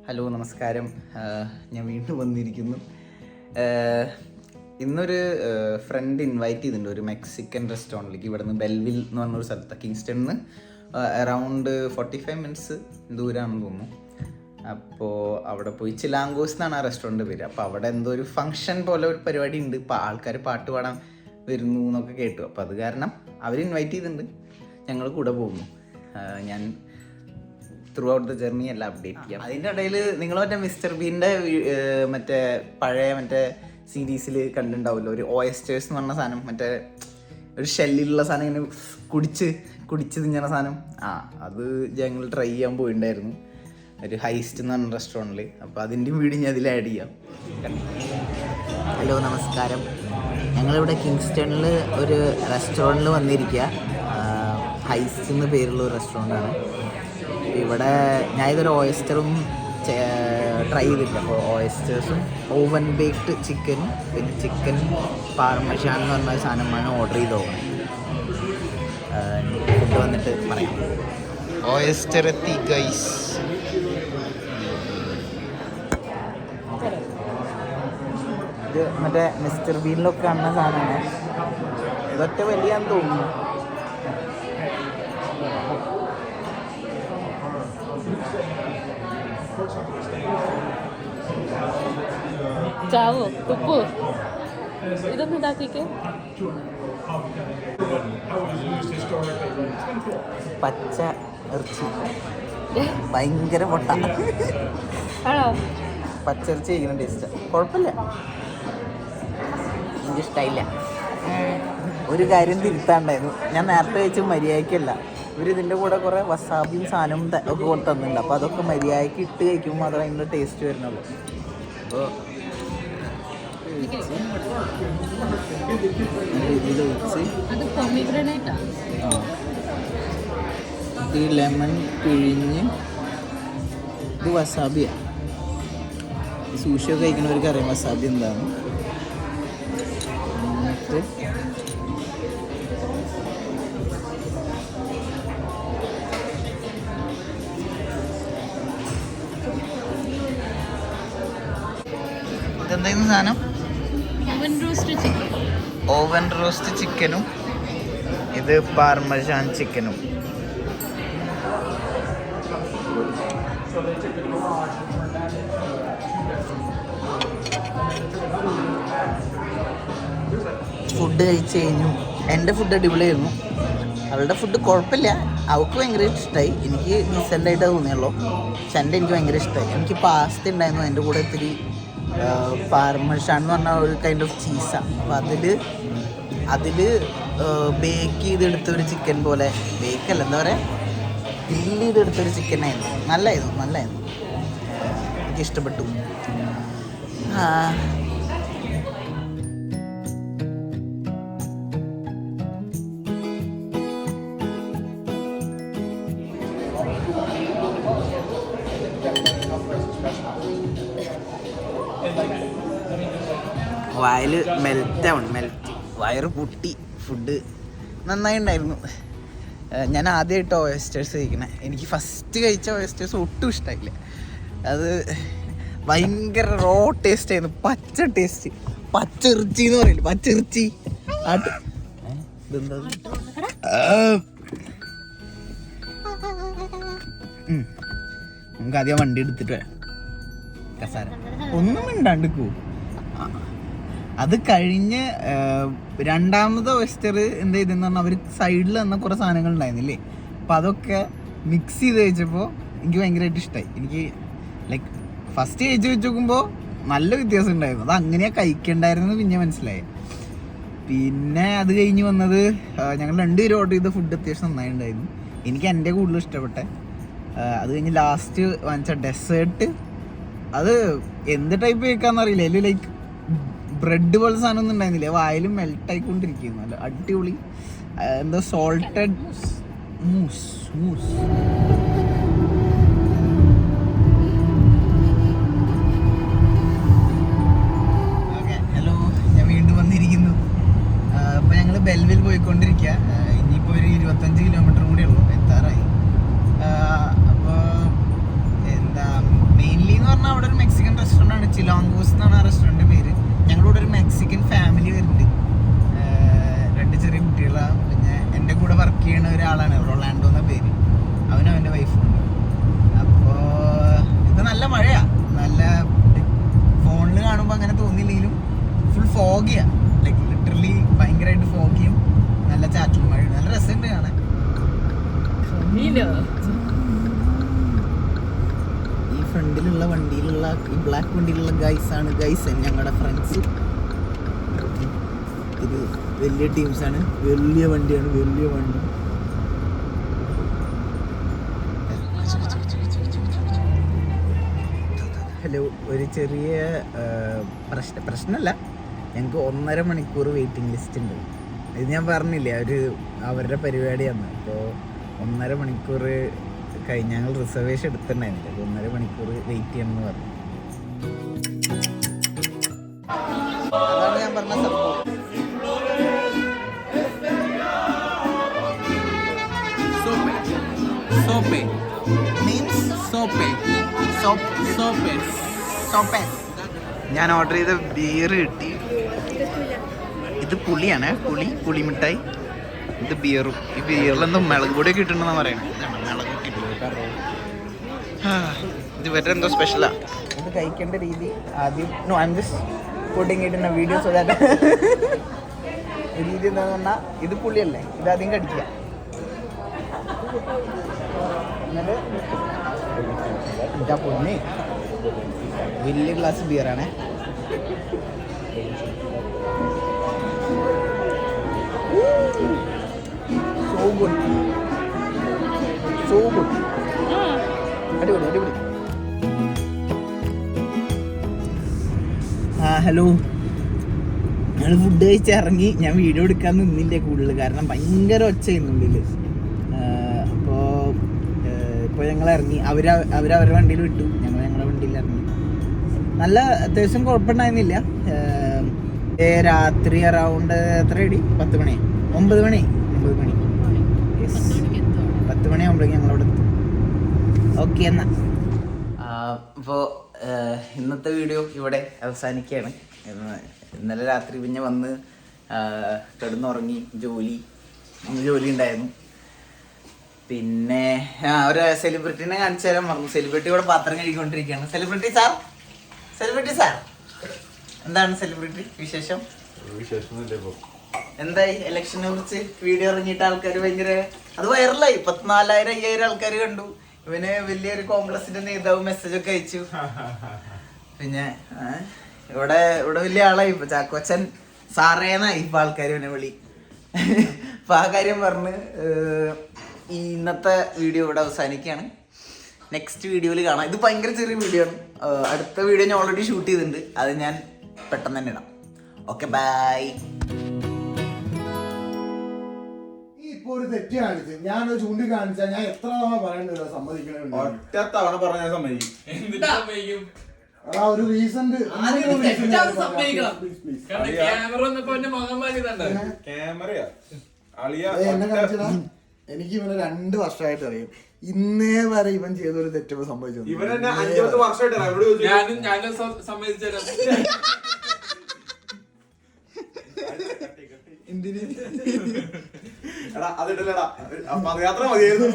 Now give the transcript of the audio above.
Hello നമസ്കാരം. ഞാൻ വീണ്ടും വന്നിരിക്കുന്നു. ഇന്നൊരു ഫ്രണ്ട് ഇൻവൈറ്റ് ചെയ്തിട്ടുണ്ട് ഒരു മെക്സിക്കൻ റെസ്റ്റോറൻറ്റിലേക്ക്. ഇവിടെ നിന്ന് ബെൽവിൽ എന്ന് പറഞ്ഞൊരു സ്ഥലത്ത്, കിങ്സ്റ്റണിൽ നിന്ന് അറൗണ്ട് 45 മിനിറ്റ്സ് ദൂരമാണെന്ന് തോന്നുന്നു. അപ്പോൾ അവിടെ പോയി ചിലാങ്കോസ് എന്നാണ് ആ റെസ്റ്റോറൻറ്റ് പേര്. അപ്പോൾ അവിടെ എന്തോ ഒരു ഫംഗ്ഷൻ പോലെ ഒരു പരിപാടി ഉണ്ട്. ഇപ്പോൾ ആൾക്കാർ പാട്ട് പാടാൻ വരുന്നു എന്നൊക്കെ കേട്ടു. അപ്പോൾ അത് കാരണം അവർ ഇൻവൈറ്റ് ചെയ്തിട്ടുണ്ട്, ഞങ്ങൾ കൂടെ പോകുന്നു. ഞാൻ ത്രൂ ഔട്ട് ദ ജേർണി എല്ലാം അപ്ഡേറ്റ് ചെയ്യാം. അതിൻ്റെ ഇടയിൽ നിങ്ങൾ മറ്റേ മിസ്റ്റർ ബീൻ്റെ പഴയ സീരീസിൽ കണ്ടിട്ടുണ്ടാവുമല്ലോ, ഒരു ഓയസ്റ്റേഴ്സ് എന്ന് പറഞ്ഞ സാധനം, മറ്റേ ഒരു ഷെല്ലിലുള്ള സാധനം ഇങ്ങനെ കുടിച്ച് തിന്നണ സാധനം. അത് ഞങ്ങൾ ട്രൈ ചെയ്യാൻ പോയിട്ടുണ്ടായിരുന്നു ഒരു ഹൈസ്റ്റ് എന്ന് പറഞ്ഞ റെസ്റ്റോറൻറ്റിൽ. അപ്പോൾ അതിൻ്റെ വീഡിയോ ഞാൻ അതിൽ ആഡ് ചെയ്യാം. ഹലോ നമസ്കാരം. ഞങ്ങളിവിടെ കിങ്സ്റ്റണിൽ ഒരു റെസ്റ്റോറൻറ്റിൽ വന്നിരിക്കുക. ഹൈസ്റ്റ് എന്ന് പേരുള്ള ഒരു റെസ്റ്റോറൻ്റാണ്. ഇവിടെ ഞാൻ ഇതൊരു ഓയസ്റ്ററും ട്രൈ ചെയ്തിട്ടില്ല. അപ്പോൾ ഓയസ്റ്റേഴ്സും ഓവൻ ബേക്ക്ഡ് ചിക്കനും പിന്നെ ചിക്കൻ പാർമസാൻ എന്ന് പറഞ്ഞ സാധനമാണ് ഓർഡർ ചെയ്ത് പോകുന്നത്. ഫുഡ് വന്നിട്ട് പറയാം. ഓയസ്റ്റർ എത്തി ഗൈസ്. ഇത് മറ്റേ മിസ്റ്റർ ബീനിലൊക്കെ കാണുന്ന സാധനമാണ്. ഇതൊക്കെ വലിയാന്ന് തോന്നുന്നു. ചാവോ ഉപ്പു ഇതൊന്നും ഇതാക്കിക്ക്. പച്ച ഇറച്ചി ഭയങ്കര പൊട്ട. ആണോ? പച്ചിറച്ചി കഴിക്കുന്ന ടേസ്റ്റ് കുഴപ്പമില്ല, എനിക്കിഷ്ടമായില്ല. ഒരു കാര്യം തിരുത്താണ്ടായിരുന്നു, ഞാൻ നേരത്തെ കഴിച്ച മര്യാദയ്ക്കല്ല. ഇവരിതിൻ്റെ കൂടെ കുറേ വസാബിയും സാധനവും ഒക്കെ കൊണ്ട് തന്നിട്ടുണ്ട്. അപ്പോൾ അതൊക്കെ മര്യാദയ്ക്ക് ഇട്ട് കഴിക്കുമ്പോൾ മാത്രമേ അതിൻ്റെ ടേസ്റ്റ് വരുന്നുള്ളൂ. അപ്പോൾ ഇത് ലെമൺ പിഴിഞ്ഞ്, ഇത് വസാബിയാണ്. സൂഷിയൊക്കെ കഴിക്കണവർക്ക് അറിയാം വസാബി എന്താണ്. എന്നിട്ട് ഇതെന്തായിരുന്നു സാധനം? ഓവൻ റോസ്റ്റ് ചിക്കനും ഇത് പാർമസാൻ ചിക്കനും. ഫുഡ് കഴിച്ച് കഴിഞ്ഞു. എൻ്റെ ഫുഡ് അടിപൊളിയായിരുന്നു. അവളുടെ ഫുഡ് കുഴപ്പമില്ല, അവൾക്ക് ഭയങ്കര ഇഷ്ടമായി. എനിക്ക് ഡീസൻ്റായിട്ട് തോന്നിയുള്ളൂ. പക്ഷെ എനിക്ക് ഭയങ്കര ഇഷ്ടമായി. എനിക്ക് പാസ്ത ഉണ്ടായിരുന്നു, അതിൻ്റെ കൂടെ ഇത്തിരി പാർമസാൻ എന്ന് പറഞ്ഞ ഒരു കൈൻഡ് ഓഫ് ചീസാണ്. അപ്പോൾ അതിൽ ബേക്ക് ചെയ്തെടുത്തൊരു ചിക്കൻ പോലെ, ബേക്കല്ല എന്താ പറയുക, ഗ്രില്ല് ചെയ്തെടുത്തൊരു ചിക്കനായിരുന്നു. നല്ലായിരുന്നു. എനിക്കിഷ്ടപ്പെട്ടു. വായിൽ മെൽറ്റ് വയറ് പൊട്ടി. ഫുഡ് നന്നായി ഉണ്ടായിരുന്നു. ഞാൻ ആദ്യമായിട്ട് ഓയസ്റ്റേഴ്സ് കഴിക്കണേ. എനിക്ക് ഫസ്റ്റ് കഴിച്ച ഓയസ്റ്റേഴ്സ് ഒട്ടും ഇഷ്ടമായില്ല. അത് ഭയങ്കര റോ ടേസ്റ്റ് ആയിരുന്നു, പച്ച ടേസ്റ്റ്. പച്ചിറച്ചി എന്ന് പറയില്ല, പച്ചിറച്ചി. ഇതെന്താ? നമുക്ക് ആദ്യം വണ്ടി എടുത്തിട്ട് കസാര ഒന്നും മിണ്ടാണ്ടിക്കൂ. അത് കഴിഞ്ഞ് രണ്ടാമത്തെ ഓയസ്റ്റർ എന്ത് ചെയ്തെന്ന് പറഞ്ഞാൽ അവർ സൈഡിൽ തന്ന കുറേ സാധനങ്ങൾ ഉണ്ടായിരുന്നില്ലേ, അപ്പം അതൊക്കെ മിക്സ് ചെയ്ത് കഴിച്ചപ്പോൾ എനിക്ക് ഭയങ്കരമായിട്ട് ഇഷ്ടമായി. എനിക്ക് ലൈക്ക് ഫസ്റ്റ് കഴിച്ച് വെച്ച് നോക്കുമ്പോൾ നല്ല വ്യത്യാസം ഉണ്ടായിരുന്നു. അത് അങ്ങനെയാണ് കഴിക്കണ്ടായിരുന്നു പിന്നെ മനസ്സിലായി. പിന്നെ അത് കഴിഞ്ഞ് വന്നത് ഞങ്ങൾ 2 പേര് ഓർഡർ ചെയ്ത ഫുഡ് അത്യാവശ്യം നന്നായി ഉണ്ടായിരുന്നു. എനിക്ക് എൻ്റെ കൂടുതലും ഇഷ്ടപ്പെട്ടെ. അത് കഴിഞ്ഞ് ലാസ്റ്റ് വാങ്ങിച്ച ഡെസേർട്ട്, അത് എന്ത് ടൈപ്പ് കേൾക്കാന്നറിയില്ല. അതിൽ ലൈക്ക് ബ്രെഡ് പോലെ സാധനം ഒന്നും ഉണ്ടായിരുന്നില്ല, വായിലും മെൽട്ടായിക്കൊണ്ടിരിക്കുന്നു. അല്ല അടിപൊളി. എന്തോ സോൾട്ടഡ് മൂസ്. ഹലോ, ഞാൻ വീണ്ടും വന്നിരിക്കുന്നു. അപ്പോൾ ഞങ്ങൾ ബെൽവിൽ പോയിക്കൊണ്ടിരിക്കുക. ഇനിയിപ്പോൾ ഒരു 25 കിലോമീറ്റർ കൂടെ ഉള്ളൂ, എത്താറായി. അപ്പോൾ എന്താ മെയിൻലി എന്ന് റെസ്റ്റോറൻ്റ് ആണ്, ചിലോങ്കോസ് എന്നാണ് ആ റെസ്റ്റോറൻറ്റ് പേര്. ഞങ്ങളുടെ കൂടെ ഒരു മെക്സിക്കൻ ഫാമിലി വരുന്നുണ്ട്, 2 ചെറിയ കുട്ടികളാണ്. പിന്നെ എൻ്റെ കൂടെ വർക്ക് ചെയ്യുന്ന ഒരാളാണ്, റൊളാൻഡോ എന്ന പേര്. അവനും അവൻ്റെ വൈഫും ഉണ്ട്. അപ്പോൾ ഇത് നല്ല മഴയാണ്, നല്ല ഫോണിൽ കാണുമ്പോൾ അങ്ങനെ തോന്നിയില്ലെങ്കിലും ഫുൾ ഫോഗിയാണ്, ലൈക്ക് ലിറ്ററലി ഭയങ്കരമായിട്ട് ഫോഗിയും നല്ല ചാറ്റൽ മഴയും. നല്ല രസമുണ്ട് കാണാൻ. ഈ ഫ്രണ്ടിലുള്ള വണ്ടിയിലുള്ള ഈ ബ്ലാക്ക് വണ്ടിയിലുള്ള ഗൈസാണ് ഞങ്ങളുടെ ഫ്രണ്ട്സ്. ഇത് വലിയ ടീംസാണ്, വലിയ വണ്ടിയാണ്, വലിയ വണ്ടി. ഹലോ, ഒരു ചെറിയ പ്രശ്നമല്ല, ഞങ്ങൾക്ക് 1.5 മണിക്കൂർ വെയിറ്റിംഗ് ലിസ്റ്റ് ഉണ്ട്. ഇത് ഞാൻ പറഞ്ഞില്ലേ, അവരുടെ പരിപാടിയാണ്. അപ്പോൾ 1.5 മണിക്കൂർ കഴിഞ്ഞ് ഞങ്ങൾ റിസർവേഷൻ എടുത്തിട്ടുണ്ടായിരുന്നില്ല, 1.5 മണിക്കൂർ വെയിറ്റ് ചെയ്യണമെന്ന് പറഞ്ഞു. അതാണ് ഞാൻ പറഞ്ഞ സംഭവം. സോപ്പേ മീൻസ് സോപ്പേ. ഞാൻ ഓർഡർ ചെയ്ത ബിയർ കിട്ടി. ഇത് പുളിയാണ്, പുളി മിഠായി. ഇത് ബിയറും. ഈ ബിയറിലെന്തോ മുളക് പൊടിയൊക്കെ കിട്ടണമെന്ന് പറയണേ. മുളക് കിട്ടും. ഇത് വേറെ എന്തോ സ്പെഷ്യലാ. ഇത് കഴിക്കേണ്ട രീതി ആദ്യം പുഡിങ് ഇടുന്ന വീഡിയോ സോ ദാറ്റ് രീതി എന്താന്ന് പറഞ്ഞാൽ, ഇത് പുളിയല്ലേ, ഇത് ആദ്യം കടിക്കുക. എന്നിട്ട് എന്താ പൊന്നി വലിയ ഗ്ലാസ് ബിയറാണ്. സോ ഗുഡ് അടിപൊളി. ഹലോ, ഞങ്ങൾ ഫുഡ് കഴിച്ച് ഇറങ്ങി. ഞാൻ വീഡിയോ എടുക്കാൻ നിന്നില്ല കൂടുതൽ, കാരണം ഭയങ്കര ഒച്ചയുന്നുള്ളിൽ. ഇപ്പോൾ ഞങ്ങൾ ഇറങ്ങി. അവരവരുടെ വണ്ടിയിൽ വിട്ടു, ഞങ്ങളുടെ വണ്ടിയിൽ ഇറങ്ങി. നല്ല അത്യാവശ്യം കുഴപ്പമുണ്ടായിരുന്നില്ല. രാത്രി അറൗണ്ട് എത്ര അടി 10 മണി 9 മണി 10 മണിയാകുമ്പോഴേക്കും ഞങ്ങളവിടെ എത്തും. ഓക്കെ എന്നാ. അപ്പോൾ ഇന്നത്തെ വീഡിയോ ഇവിടെ അവസാനിക്കുകയാണ്. ഇന്നലെ രാത്രി പിന്നെ വന്ന് കിടന്നുറങ്ങി. ജോലി ഉണ്ടായിരുന്നു. പിന്നെ ഒരു സെലിബ്രിറ്റീനെ കാണിച്ചു തരാൻ മറന്നു. സെലിബ്രിറ്റി ഇവിടെ പാത്രം കഴിക്കൊണ്ടിരിക്കുകയാണ്. സെലിബ്രിറ്റി സാർ എന്താണ് സെലിബ്രിറ്റി വിശേഷം? എന്തായി ഇലക്ഷനെ കുറിച്ച് വീഡിയോ ഇറങ്ങിയിട്ട് ആൾക്കാർ ഭയങ്കര അത് വൈറലായി. 14,000-5,000 ആൾക്കാർ കണ്ടു. ഇവന് വലിയൊരു കോൺഗ്രസിന്റെ നേതാവ് മെസ്സേജ് ഒക്കെ അയച്ചു. പിന്നെ ഇവിടെ വലിയ ആളായി. ഇപ്പൊ ചാക്കോച്ചൻ സാറേന്നായി ഇപ്പൊ ആൾക്കാർ ഇവനെ വിളി. അപ്പൊ ആ കാര്യം പറഞ്ഞ് ഈ ഇന്നത്തെ വീഡിയോ ഇവിടെ അവസാനിക്കുകയാണ്. നെക്സ്റ്റ് വീഡിയോയിൽ കാണാം. ഇത് ഭയങ്കര ചെറിയ വീഡിയോ ആണ്. അടുത്ത വീഡിയോ ഞാൻ ഓൾറെഡി ഷൂട്ട് ചെയ്തിട്ടുണ്ട്, അത് ഞാൻ പെട്ടെന്ന് തന്നെ ഇടാം. Okay, bye. ഇപ്പൊ ഒരു തെറ്റ് കാണിച്ചു, ഞാനൊരു ചൂണ്ടിക്കാണിച്ചാൽ ഞാൻ എത്ര തവണ പറയേണ്ടത് സമ്മതിക്കണേ? ഒറ്റ തവണ പറഞ്ഞാൽ സമ്മതിക്കും. ഒരു റീസന്റ് ക്യാമറയാ എന്നെ കാണിച്ചതാ. എനിക്ക് ഇവനെ 2 വർഷമായിട്ട് അറിയാം. ഇന്നേ വരെ ഇവൻ ചെയ്തൊരു തെറ്റൊക്കെ സംഭവിച്ചു. ഇവനെന്നെ 5 വർഷമായിട്ട് ഞാനും സമ്മതിച്ചു. എന്തിന് അതിട്ടല്ലടാ പദയാത്ര മതിയായിരുന്നു.